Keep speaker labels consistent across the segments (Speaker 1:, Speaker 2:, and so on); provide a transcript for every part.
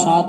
Speaker 1: 7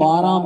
Speaker 1: 12